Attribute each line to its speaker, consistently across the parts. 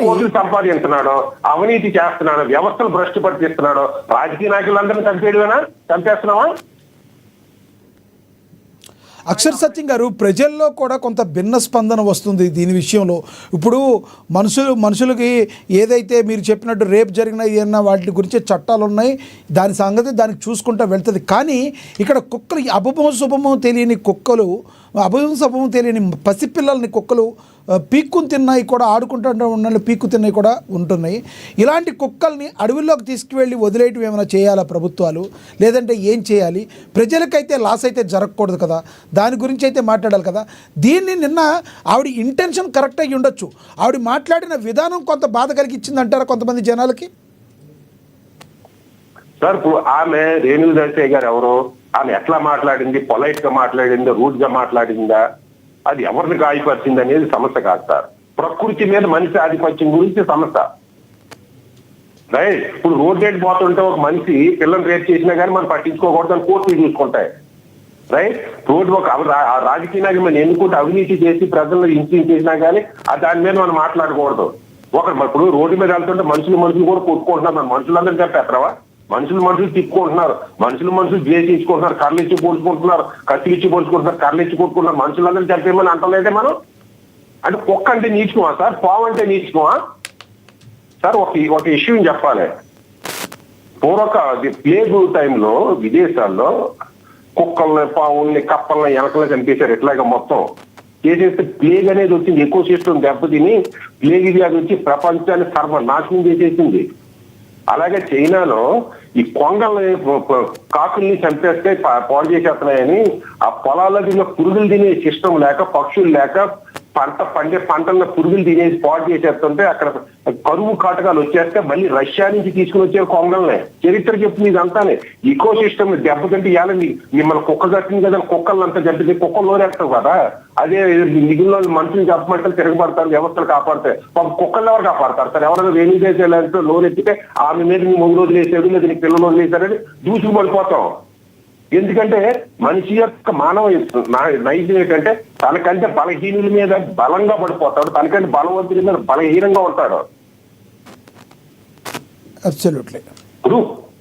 Speaker 1: కోట్లు సంపాదించున్నాడు, అవినీతి చేస్తున్నాడు, వ్యవస్థలు భ్రష్టు పట్టిస్తున్నాడు, రాజకీయ నాయకులందరినీ చంపేయడమేనా? చంపేస్తున్నావా?
Speaker 2: అక్షర్ సత్యం గారు, ప్రజల్లో కూడా కొంత భిన్న స్పందన వస్తుంది దీని విషయంలో. ఇప్పుడు మనుషులకి ఏదైతే మీరు చెప్పినట్టు రేపు జరిగిన ఏమన్నా వాటి గురించి చట్టాలు ఉన్నాయి, దాని సంగతి దానికి చూసుకుంటూ వెళ్తుంది. కానీ ఇక్కడ కుక్కలు అభమో శుభమో తెలియని కుక్కలు, అభమో శుభమో తెలియని పసిపిల్లల్ని కుక్కలు పీక్కు తిన్నాయి కూడా, ఆడుకుంటూ ఉన్న పీక్కు తిన్నాయి కూడా ఉంటున్నాయి. ఇలాంటి కుక్కల్ని అడవుల్లోకి తీసుకువెళ్ళి వదిలేయటం ఏమైనా చేయాలా ప్రభుత్వాలు? లేదంటే ఏం చేయాలి? ప్రజలకైతే లాస్ అయితే జరగకూడదు కదా, దాని గురించి అయితే మాట్లాడాలి కదా. దీన్ని నిన్న ఆవిడ ఇంటెన్షన్ కరెక్ట్ అయ్యి ఉండొచ్చు, ఆవిడ మాట్లాడిన విధానం కొంత బాధ కలిగించింది అంటారా కొంతమంది జనాలకి?
Speaker 1: సార్, ఇప్పుడు ఆమె రేణు దేశాయ్ గారు ఎవరు? ఆమె ఎట్లా మాట్లాడింది? పొలైట్ గా మాట్లాడిందా, రూట్ గా మాట్లాడిందా? అది ఎవరిని గాయపరిచింది అనేది సమస్య కాదు సార్. ప్రకృతి మీద మనిషి ఆధిపత్యం గురించి సమస్య. రైట్. ఇప్పుడు రోడ్ రేట్ పోతుంటే ఒక మనిషి పిల్లల్ని రేట్ చేసినా కానీ మనం పట్టించుకోకూడదని కోర్టులు చూసుకుంటాయి. రైట్. రోడ్డు ఒక రాజకీయ నాయకులు ఎన్నుకుంటే అవినీతి చేసి ప్రజలను ఇన్ఫ్లుయెన్స్ చేసినా కానీ దాని మీద మనం మాట్లాడకూడదు. ఇప్పుడు రోడ్డు మీద వెళ్తుంటే మనుషులు కూడా కొట్టుకుంటున్నారు. మన మనుషులందరూ చెప్పేస్తారా? మనుషులు తిప్పుకుంటున్నారు, మనుషులు ద్వేషించుకుంటున్నారు, కర్రలు ఇచ్చి పోల్చుకుంటున్నారు, కత్తులు ఇచ్చి పోల్చుకుంటున్నారు, కర్రలు ఇచ్చి కొట్టుకుంటున్నారు. మనుషులందరూ చంపేమని అంటలేదే మనం? అంటే కుక్క అంటే నీచుకోవా సార్? పావు అంటే నీచుకోవా సార్? ఒక ఇష్యూ చెప్పాలి. ప్లేగ్ టైంలో విదేశాల్లో కుక్కల్ని, పావుల్ని, కప్పల్ని, ఎలకల్ని చంపేశారు. ఎట్లాగా మొత్తం చేసేస్తే ప్లేగ్ అనేది వచ్చింది. ఎకో సిస్టమ్ దెబ్బతిని ప్లేగ్ వ్యాధి వచ్చి ప్రపంచాన్ని సర్వనాశనం చేసేసింది. అలాగే చైనాలో ఈ కొంగల్ని, కాకుల్ని చంపేస్తే పాడు చేసేస్తున్నాయని ఆ పొలాల్లో తిన్న పురుగులు తినే సిస్టమ్ లేక, పక్షులు లేక, పంటలను పురుగులు తినేసి పాడు చేసేస్తుంటే అక్కడ కరువు కాటకాలు వచ్చేస్తే మళ్ళీ రష్యా నుంచి తీసుకుని వచ్చే కొంగల్ని. చరిత్ర చెప్తుంది ఇదంతానే. ఈకో సిస్టమ్ దెబ్బతింటే ఇవ్వాలని మిమ్మల్ని కుక్క కట్టింది కదా, కుక్కలను అంతా చంపితే కుక్కలు లోరేస్తావు కదా. అదే మిగిలిన మనుషులు చెప్పమంటే తిరగబడతారు, వ్యవస్థలు కాపాడతాయి. కుక్కలు ఎవరు కాపాడతారు సార్? ఎవరైనా వేణి చేసేలాంటి లోన్ ఎత్తితే ఆమె మీద నీ మొగ్గు రోజులు వేసాడు, లేదా నీ పిల్లలు వదిలేశారని దూసుకు పడిపోతాం. ఎందుకంటే మనిషి యొక్క మానవ నైజం ఏంటంటే తనకంటే బలహీనుల మీద బలంగా పడిపోతాడు, తనకంటే బలవంతుల మీద బలహీనంగా ఉంటాడు. ఇప్పుడు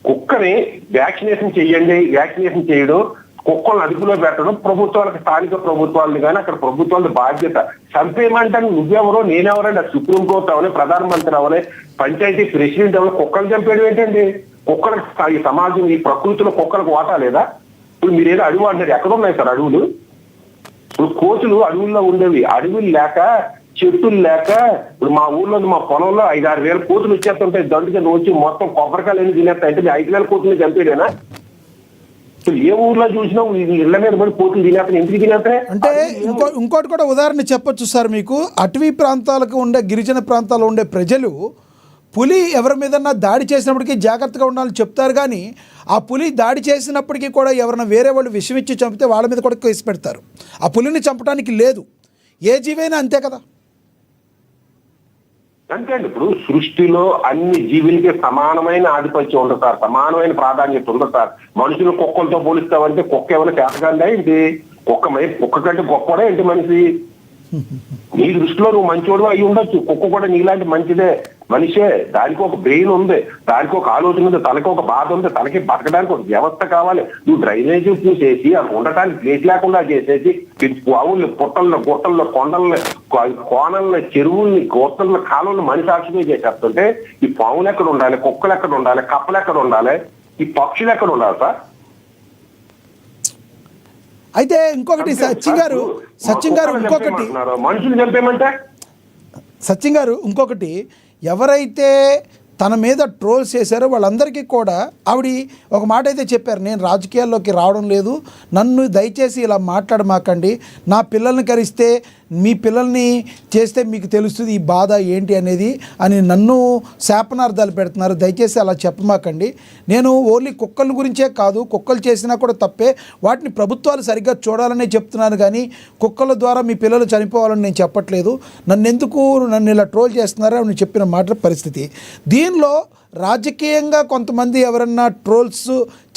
Speaker 1: కుక్కని వ్యాక్సినేషన్ చెయ్యండి, వ్యాక్సినేషన్ చేయడం, కుక్కలను అదుపులో పెట్టడం ప్రభుత్వాలకు, స్థానిక ప్రభుత్వాలని కానీ అక్కడ ప్రభుత్వాల బాధ్యత. చంపేయమంటే నువ్వెవరో నేనెవరండి? అది సుప్రీంకోర్టు అవనే, ప్రధానమంత్రి అవనే, పంచాయతీ ప్రెసిడెంట్ అవనే కుక్కలు చంపేయడం ఏంటండి? కుక్కలకు ఈ సమాజం, ఈ ప్రకృతిలో కుక్కలకు వాటా లేదా? ఇప్పుడు మీరేదో అడవి అంటారు, ఎక్కడ ఉన్నాయి సార్ అడవులు? ఇప్పుడు కోతులు అడవుల్లో ఉండేవి, అడవులు లేక, చెట్టులు లేక, ఇప్పుడు మా ఊర్లో, మా పొలంలో 5-6 వేల కోతులు వచ్చేస్తుంటాయి. దండుగా వచ్చి మొత్తం కొబ్బరికాయలు ఎన్ని తినేస్తాయి. అంటే 5 వేల కోతులు చంపేడేనా? ఏ ఊర్లో చూసినా ఇళ్ల మీద పడి కోతులు తినేస్తాయి. ఎందుకు తినేస్తాయి
Speaker 2: అంటే ఇంకోటి కూడా ఉదాహరణ చెప్పొచ్చు సార్ మీకు. అటవీ ప్రాంతాలకు ఉండే, గిరిజన ప్రాంతాల్లో ఉండే ప్రజలు పులి ఎవరి మీదన్నా దాడి చేసినప్పటికీ జాగ్రత్తగా ఉండాలని చెప్తారు. కానీ ఆ పులి దాడి చేసినప్పటికీ కూడా ఎవరైనా వేరే వాళ్ళు విషం ఇచ్చి చంపితే వాళ్ళ మీద కూడా కేసు పెడతారు. ఆ పులిని చంపడానికి లేదు. ఏ జీవైనా అంతే కదా.
Speaker 1: అంతే అండి. ఇప్పుడు సృష్టిలో అన్ని జీవులకి సమానమైన ఆధిపత్యం ఉండదు సార్, సమానమైన ప్రాధాన్యత ఉండదు సార్. మనుషులు కుక్కలతో పోలిస్తామంటే కుక్క ఏమైనా చేతకండా ఏంటి? కుక్క కంటే గొప్పడా ఏంటి మనిషి? నీ దృష్టిలో నువ్వు మంచోడు అయి ఉండొచ్చు, కుక్క కూడా నీలాంటి మంచిదే, మనిషే. దానికి ఒక బ్రెయిన్ ఉంది, దానికి ఒక ఆలోచన ఉంది, తనకి ఒక బాధ ఉంది, తనకి బతకడానికి ఒక వ్యవస్థ కావాలి. నువ్వు డ్రైనేజీ చూసేసి అది ఉండటానికి ప్లేస్ లేకుండా చేసేసి ఆవుల్ని, పుట్టలను, గుట్టలను, కొండల్ని, కోనల్ని, చెరువుల్ని, గోత్తల్ని, కాలువల్ని మనిషి సాక్షిగా చేసేస్తుంటే ఈ పావులు ఎక్కడ ఉండాలి? కుక్కలు ఎక్కడ ఉండాలి? కప్పలు ఎక్కడ ఉండాలి? ఈ పక్షులు ఎక్కడ ఉండాలి సార్?
Speaker 2: అయితే ఇంకొకటి సచిన్ గారు ఇంకొకటి
Speaker 1: మనుషులు చంపేయమంటే
Speaker 2: సచిన్ గారు ఇంకొకటి, ఎవరైతే తన మీద ట్రోల్స్ చేశారో వాళ్ళందరికీ కూడా ఆవిడ ఒక మాట అయితే చెప్పారు, నేను రాజకీయాల్లోకి రావడం లేదు, నన్ను దయచేసి ఇలా మాట్లాడమాకండి, నా పిల్లల్ని కరిస్తే మీ పిల్లల్ని చేస్తే మీకు తెలుస్తుంది ఈ బాధ ఏంటి అనేది అని నన్ను శాపనార్థాలు పెడుతున్నారు, దయచేసి అలా చెప్పమాకండి. నేను ఓన్లీ కుక్కల గురించే కాదు, కుక్కలు చేసినా కూడా తప్పే, వాటిని ప్రభుత్వాలు సరిగ్గా చూడాలనే చెప్తున్నాను, కానీ కుక్కల ద్వారా మీ పిల్లలు చనిపోవాలని నేను చెప్పట్లేదు, నన్ను ఇలా ట్రోల్ చేస్తున్నారో అని చెప్పిన మాట పరిస్థితి. దీనిలో రాజకీయంగా కొంతమంది ఎవరన్నా ట్రోల్స్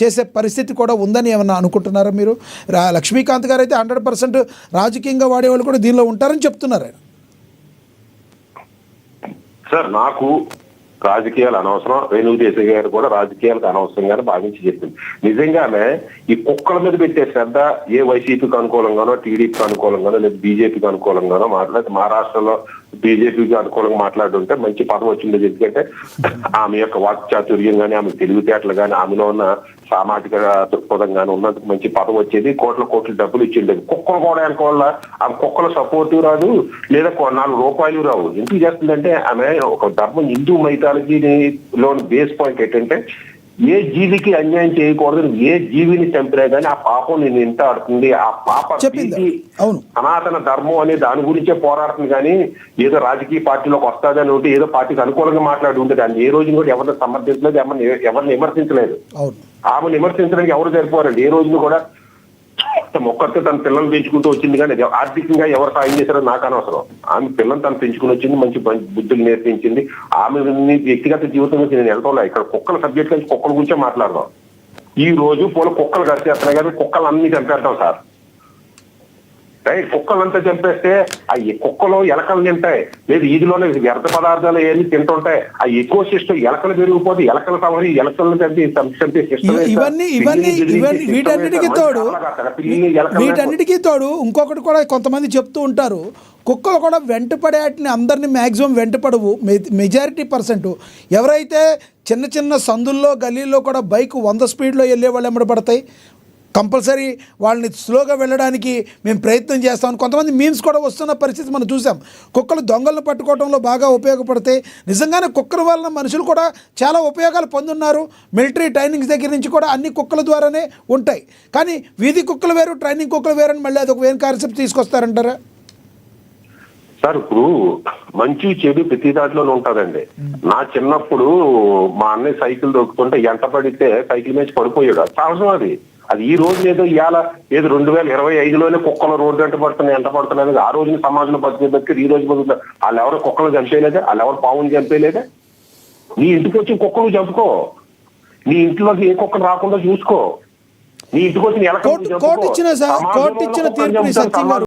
Speaker 2: చేసే పరిస్థితి కూడా ఉందని ఏమన్నా అనుకుంటున్నారా మీరు? లక్ష్మీకాంత్ గారు అయితే 100% రాజకీయంగా వాడేవాళ్ళు కూడా దీనిలో ఉంటారని చెప్తున్నారు ఆయన.
Speaker 1: సార్ నాకు రాజకీయాలు అనవసరం, రేణుగు దేశాయ్ గారు కూడా రాజకీయాలకు అనవసరంగానే భావించి చెప్పింది. నిజంగానే ఈ కుక్కల మీద పెట్టే శ్రద్ధ ఏ వైసీపీకి అనుకూలంగానో, టీడీపీకి అనుకూలంగానో, లేదా బీజేపీకి అనుకూలంగానో మాట్లాడితే, మహారాష్ట్రలో బీజేపీకి అనుకూలంగా మాట్లాడుంటే మంచి పదం వచ్చింది. ఎందుకంటే ఆమె యొక్క వాక్చాతుర్యం కానీ, ఆమె తెలివితేటలు కానీ, ఆమెలో ఉన్న సామాజిక దృక్పథం కానీ ఉన్నందుకు మంచి పదం వచ్చేది, కోట్ల డబ్బులు ఇచ్చిండేది. కుక్కలు కూడా వల్ల ఆమె కుక్కల సపోర్టివ్ రాదు, లేదా 4 రూపాయలు రావు. ఎందుకు చేస్తుందంటే ఆమె ఒక ధర్మం, హిందూ మైథాలజీలోని బేస్ పాయింట్ ఏంటంటే ఏ జీవికి అన్యాయం చేయకూడదు, ఏ జీవిని చంపినా కానీ ఆ పాపం నేను ఇంత ఆడుతుంది, ఆ పాప సనాతన ధర్మం అనే దాని గురించే పోరాడుతుంది. కానీ ఏదో రాజకీయ పార్టీలోకి వస్తాదని ఉంటే ఏదో పార్టీకి అనుకూలంగా మాట్లాడి ఉంటుంది. దాన్ని ఏ రోజు కూడా ఎవరిని సమర్థించలేదు, ఎవరిని విమర్శించలేదు. ఆమెను విమర్శించడానికి ఎవరు సరిపోరండి. ఏ రోజును కూడా ఒక్కరితో తన పిల్లలు పెంచుకుంటూ వచ్చింది, కానీ ఆర్థికంగా ఎవరు సాయం చేశారో నాకు అనవసరం. ఆమె పిల్లలు తను పెంచుకుని వచ్చింది, మంచి బుద్ధులు నేర్పించింది. ఆమె వ్యక్తిగత జీవితం గురించి నేను వెళ్తాం. ఇక్కడ కుక్కల సబ్జెక్ట్ నుంచి కుక్కల గురించే మాట్లాడదాం. ఈ రోజు పూల కుక్కలు కరిచేస్తున్నాయి కానీ కుక్కలు అన్ని చంపేద్దాం సార్. రైట్, కుక్కలంతా చంపేస్తే ఆ కుక్కలు ఎలకలు తింటాయి, లేదు ఈదిలోనే వ్యర్థ పదార్థాలు ఏమి తింటుంటాయి. ఆ ఎకో సిస్టమ్ ఎలకలు పెరిగిపోతే ఎలకల సమరి ఎలకలను చంపే సిస్టమ్.
Speaker 2: వీటన్నిటికీ తోడు ఇంకొకటి కూడా కొంతమంది చెప్తూ ఉంటారు, కుక్కలు కూడా వెంటపడే వాటిని అందరినీ మ్యాక్సిమం వెంటపడవు. మెజారిటీ% ఎవరైతే చిన్న సందుల్లో గల్లీల్లో కూడా బైక్ 100 స్పీడ్లో వెళ్ళే వాళ్ళు ఎమ్మడపడతాయి. కంపల్సరీ వాళ్ళని స్లోగా వెళ్ళడానికి మేము ప్రయత్నం చేస్తామని కొంతమంది మీమ్స్ కూడా వస్తున్న పరిస్థితి మనం చూసాం. కుక్కలు దొంగలను పట్టుకోవడంలో బాగా ఉపయోగపడతాయి. నిజంగానే కుక్కల వలన మనుషులు కూడా చాలా ఉపయోగాలు పొందున్నారు. మిలిటరీ ట్రైనింగ్స్ దగ్గర నుంచి కూడా అన్ని కుక్కల ద్వారానే ఉంటాయి. కానీ వీధి కుక్కలు వేరు, ట్రైనింగ్ కుక్కలు వేరని మళ్ళీ అదొక వేరే కాన్సెప్ట్ తీసుకొస్తారంటారా?
Speaker 1: సార్, ఇప్పుడు మంచి చెడు ప్రతి దాంట్లోనే ఉంటుందండి. నా చిన్నప్పుడు మా అన్నయ్య సైకిల్ దొక్కుతుంటే ఎంట పడితే సైకిల్ మీద పడిపోయాడు. సహజం అది. ఈ రోజు ఏదో ఇవాళ ఏదో 2025లోనే కుక్కలు రోడ్డు వెంట పడుతున్నాయి, ఎంట పడుతున్నాయి. ఆ రోజున సమాజంలో బతికి ఈ రోజు బతుకుతారు. వాళ్ళు ఎవరో కుక్కలు చంపేయలేదా? వాళ్ళు ఎవరు పావుని చంపేయలేదా? నీ ఇంటికి వచ్చి కుక్కలు చంపుకో, నీ ఇంట్లోకి ఏ కుక్కలు రాకుండా చూసుకో, నీ ఇంటికి వచ్చి
Speaker 2: కోర్టు ఇచ్చిన తీర్పుని సత్యం గారు